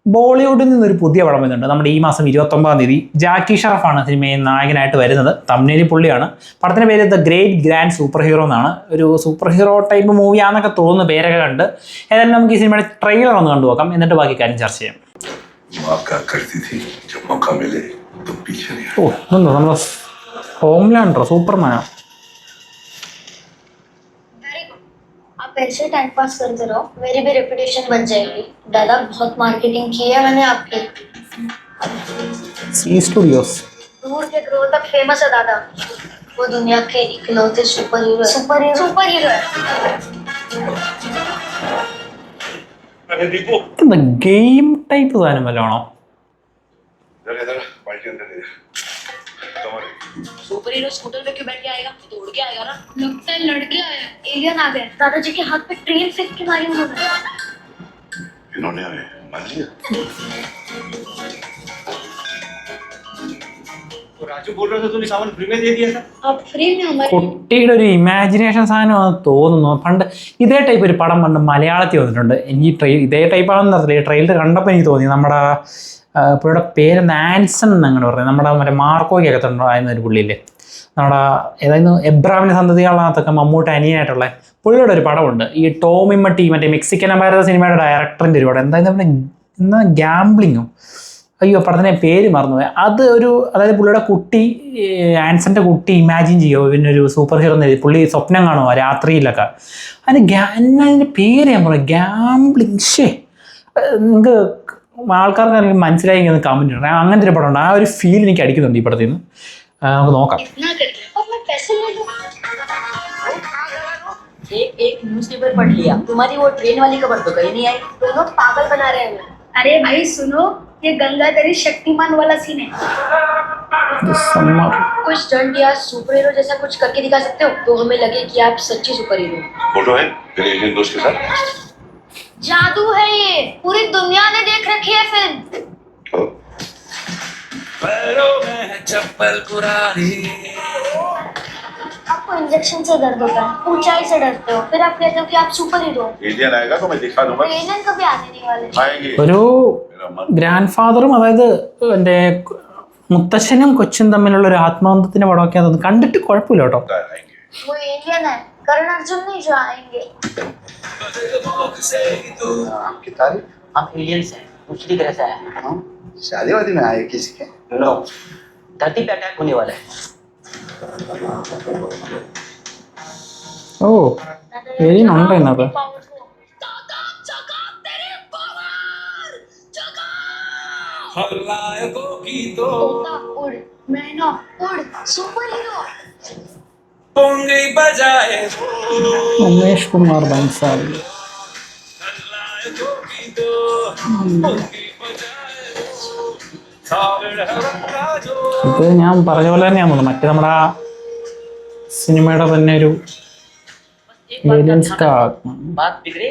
ബോളിവുഡിൽ നിന്നൊരു പുതിയ പടം വരുന്നുണ്ട്. നമ്മുടെ ഈ മാസം 29-ാം തീയതി ജാക്കി ഷറഫാണ് സിനിമയിൽ നായകനായിട്ട് വരുന്നത്. തമിഴിൽ പുള്ളിയാണ്. പടത്തിൻ്റെ പേര് the great grand super hero എന്നാണ്. ഒരു സൂപ്പർ ഹീറോ ടൈപ്പ് മൂവിയാണെന്നൊക്കെ തോന്നുന്നു പേരൊക്കെ കണ്ട്. ഏതായാലും നമുക്ക് ഈ സിനിമയുടെ ട്രെയിലർ ഒന്ന് കണ്ടു നോക്കാം, എന്നിട്ട് ബാക്കി കാര്യം ചർച്ച ചെയ്യാം. ഓ ഇതെന്തോ നമ്മുടെ ഹോംലാൻഡറോ സൂപ്പർമാനോ? आप ऐसे टाइम पास करते रहो, मेरी भी रेपुटेशन बन जाएगी. दादा बहुत मार्केटिंग की है मैंने आपकी. सी स्टूडियोस दूर के ग्रोह तक फेमस है दादा. वो दुनिया के इकलौते सुपर हीरो है. अरे दीपू എന്താ ഗെയിം ടൈപ്പ് സാധനം വല്ലതാണോ? सुपर हीरो स्कूटर पे क्यों बैठ के आएगा? तो उड़ के आएगा ना. लगता है लड़के आए, एलियन आ गए. दादाजी के हाथ पे ट्रेन फेंक के मारी उन्होंने. इन्होंने हमें मान लिया. तो राजू बोल रहा था तूने सामान फ्री में दे दिया था. अब फ्री में हमारे കുട്ടിയുടെ ഒരു ഇമാജിനേഷൻ സാധനമാണെന്ന് തോന്നുന്നു. പണ്ട് ഇതേ ടൈപ്പ് ഒരു പടം പണ്ട് മലയാളത്തിൽ വന്നിട്ടുണ്ട്. എനിക്ക് ഇതേ ടൈപ്പാണെന്ന് അറിയില്ല. ഈ ട്രെയിലർ കണ്ടപ്പോൾ എനിക്ക് തോന്നി നമ്മുടെ പുള്ളിയുടെ പേര് ആൻസൺ എന്നങ്ങനെ പറയുന്നത്. നമ്മുടെ മറ്റേ മാർക്കോയ്ക്കൊക്കെ ഉണ്ടായിരുന്ന ഒരു പുള്ളിയില്ലേ, നമ്മുടെ ഏതായിരുന്നു എബ്രാമിൻ്റെ സന്തതികളകത്തൊക്കെ മമ്മൂട്ടി അനിയനായിട്ടുള്ള പുള്ളിയുടെ ഒരു പടമുണ്ട്. ഈ ടോമിമ്മട്ടി മറ്റേ മെക്സിക്കൻ അമേരിക്ക സിനിമയുടെ ഡയറക്ടറിൻ്റെ ഒരു പടം എന്തായിരുന്നു എന്നാ ഗ്യാംബ്ലിങ്ങോ, അയ്യോ പടത്തിൻ്റെ പേര് മറന്നുപോയി. അത് ഒരു അതായത് പുള്ളിയുടെ കുട്ടി ആൻസൻ്റെ കുട്ടി ഇമാജിൻ ചെയ്യുമോ പിന്നെ ഒരു സൂപ്പർ ഹീറോ എന്ന് പുള്ളി സ്വപ്നം കാണുമോ രാത്രിയിലൊക്കെ. അതിൻ്റെ പേര് ഞാൻ പറഞ്ഞു ഗ്യാംബ്ലിങ്. നിങ്ങൾക്ക് ആൾക്കാർക്ക് അല്ലെങ്കിൽ മനസ്സിലായി കമൻറ്റ് ഇടണം. അങ്ങനത്തെ ഒരു പടമുണ്ട്. ആ ഒരു ഫീൽ എനിക്ക് അടിക്കുന്നുണ്ട് ഈ പടത്തിൽ നിന്ന്. നമുക്ക് നോക്കാം. एक न्यूज़पेपर पढ़ लिया, तुम्हारी वो ट्रेन वाली खबर तो कहीं नहीं आई. दोनों पागल बना रहे हैं. अरे भाई सुनो, ये गंगाधरी शक्तिमान वाला सीन है. कुछ स्टंट या सुपर हीरो जैसा कुछ करके दिखा सकते हो तो हमें लगे कि आप सच्ची सुपर हीरो. फोटो है तेरे एलियन दोस्त के साथ. जादू है ये, पूरी दुनिया ने देख रखी है फिल्म. आपको इंजेक्शन से दर्द होता है, ऊंचाई से डरते हो, फिर आप कहते हो कि आप सुपर हीरो. एलियन आएगा तो मैं दिखा दूंगा. एलियन कभी आने नहीं वाले. आएंगे. ഒരു ഗ്രാൻഡ് ഫാദറും അതായത് എൻ്റെ മുത്തശ്ശനും കൊച്ചും തമ്മിലുള്ള ഒരു ആത്മബന്ധത്തിൻ്റെ പടമൊക്കെ അതൊന്ന് കണ്ടിട്ട് കുഴപ്പമില്ല കേട്ടോ. आएंगे. वो एलियन है, करण अर्जुन नहीं जो आएंगे. आपकी तारीफ हम एलियंस हैं, दूसरी ग्रह से आए हैं. हम शादी वादी में आए किसी के. नो, धरती पे अटैक होने वाला है. ഓ എലിയുണ്ടോ ഇതിനകത്ത്? तोता उड़, मैना उड़, सुपर हीरो. ഉമേഷ് കുമാർ ബൻസാലി. ഇത് ഞാൻ പറഞ്ഞ പോലെ തന്നെയാന്ന് തോന്നുന്നു. മറ്റേ നമ്മുടെ ആ സിനിമയുടെ തന്നെ ഒരു बात बिगड़े,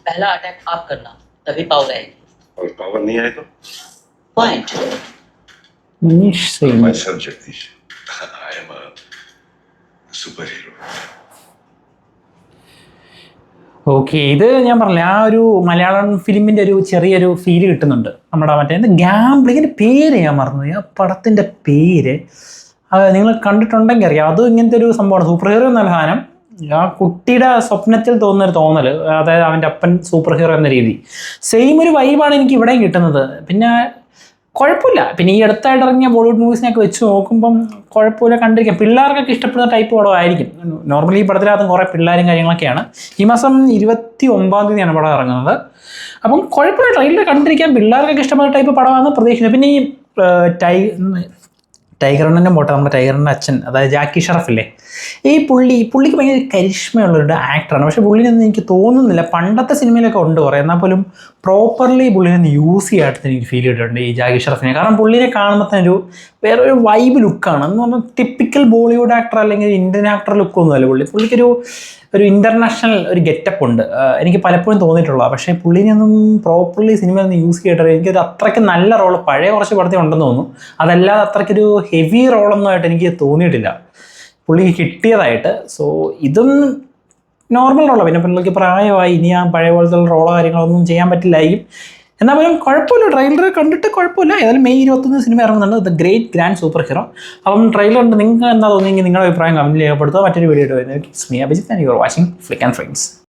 पहला अटैक आप करना, तभी पावर आएगी. और पावर नहीं आए तो point. Manish Singh. myself Jagdish. I am a super hero. Okay, ഇത് ഞാൻ പറഞ്ഞില്ല ആ ഒരു മലയാളം ഫിലിമിൻ്റെ ഒരു ചെറിയൊരു ഫീല് കിട്ടുന്നുണ്ട്. നമ്മുടെ മറ്റേ ഗ്യാംബ്ലിങ്ങിൻ്റെ പേര് ഞാൻ മറന്നുപോയി. ആ പടത്തിൻ്റെ പേര് നിങ്ങൾ കണ്ടിട്ടുണ്ടെങ്കിൽ അറിയാം. അതും ഇങ്ങനത്തെ ഒരു സംഭവമാണ്. സൂപ്പർ ഹീറോ എന്ന സാധനം ആ കുട്ടിയുടെ സ്വപ്നത്തിൽ തോന്നുന്നൊരു തോന്നൽ, അതായത് അവൻ്റെ അപ്പൻ സൂപ്പർ ഹീറോ എന്ന രീതി. സെയിം ഒരു വൈബാണ് എനിക്ക് ഇവിടെയും കിട്ടുന്നത്. പിന്നെ കുഴപ്പമില്ല. പിന്നെ ഈ അടുത്തായിട്ട് ഇറങ്ങിയ ബോളിവുഡ് മൂവീസിനൊക്കെ വെച്ച് നോക്കുമ്പം കുഴപ്പമില്ല, കണ്ടിരിക്കാം. പിള്ളേർക്കൊക്കെ ഇഷ്ടപ്പെടുന്ന ടൈപ്പ് പടമായിരിക്കും. നോർമലി ഈ പടത്തിനകത്തും കുറേ പിള്ളേരും കാര്യങ്ങളൊക്കെയാണ്. ഈ മാസം 29-ാം തീയതിയാണ് പടം ഇറങ്ങുന്നത്. അപ്പം കുഴപ്പമില്ല, ട്രെയിലർ കണ്ടിരിക്കാൻ പിള്ളേർക്കൊക്കെ ഇഷ്ടപ്പെടുന്ന ടൈപ്പ് പടമാണെന്ന് പ്രതീക്ഷിക്കുന്നു. പിന്നെ ഈ ടൈഗറിൻ്റെ പോട്ടെ, നമ്മുടെ ടൈഗറിൻ്റെ അച്ഛൻ അതായത് ജാക്കി ഷറഫില്ലേ, ഈ പുള്ളിക്ക് ഭയങ്കര കരിഷ്മയുള്ളൊരു ആക്ടറാണ്. പക്ഷേ പുള്ളിനൊന്നും എനിക്ക് തോന്നുന്നില്ല, പണ്ടത്തെ സിനിമയിലൊക്കെ ഉണ്ട് കുറേ, എന്നാൽ പോലും പ്രോപ്പർലി പുള്ളിനൊന്ന് യൂസ് ചെയ്യാനായിട്ട് എനിക്ക് ഫീൽ ചെയ്തിട്ടുണ്ട് ഈ ജാക്കി ഷറഫിനെ. കാരണം പുള്ളിനെ കാണുമ്പോൾ തന്നെ വേറൊരു വൈബ് ലുക്കാണ്. എന്ന് പറഞ്ഞാൽ ടിപ്പിക്കൽ ബോളിവുഡ് ആക്ടർ അല്ലെങ്കിൽ ഇന്ത്യൻ ആക്ടർ ലുക്കൊന്നുമല്ല പുള്ളിക്കൊരു ഇൻ്റർനാഷണൽ ഒരു ഗെറ്റപ്പ് ഉണ്ട്. എനിക്ക് പലപ്പോഴും തോന്നിയിട്ടുള്ളത്. പക്ഷേ പുള്ളിനെയൊന്നും പ്രോപ്പർലി സിനിമയൊന്നും യൂസ് ചെയ്തിട്ട് എനിക്കൊരു അത്രയ്ക്ക് നല്ല റോള് പഴയ കുറച്ച് പടത്തിൽ ഉണ്ടെന്ന് തോന്നുന്നു. അതല്ലാതെ അത്രയ്ക്കൊരു ഹെവി റോളൊന്നും ആയിട്ട് എനിക്ക് തോന്നിയിട്ടില്ല പുള്ളിക്ക് കിട്ടിയതായിട്ട്. സോ ഇതും നോർമൽ റോളാണ്. പിന്നെ പുള്ളിക്ക് പ്രായമായി, ഇനി ആ പഴയ പോലത്തെ റോളോ കാര്യങ്ങളൊന്നും ചെയ്യാൻ പറ്റില്ലായിരിക്കും. എന്നാൽ പോലും കുഴപ്പമില്ല, ട്രെയിലർ കണ്ടിട്ട് കുഴപ്പമില്ല. ഏതായാലും മെയ് 21 സിനിമ ഇറങ്ങുന്നുണ്ട്, the great grand super hero. അപ്പം ട്രെയിലർ ഉണ്ട്, നിങ്ങൾക്ക് എന്താ തോന്നിയെങ്കിൽ നിങ്ങളുടെ അഭിപ്രായം കമൻറ്റ് രേഖപ്പെടുത്തുക. മറ്റൊരു വീഡിയോ ആയിട്ട് വരുന്നത്. It's me Abhijith and you are watching Flick and frames.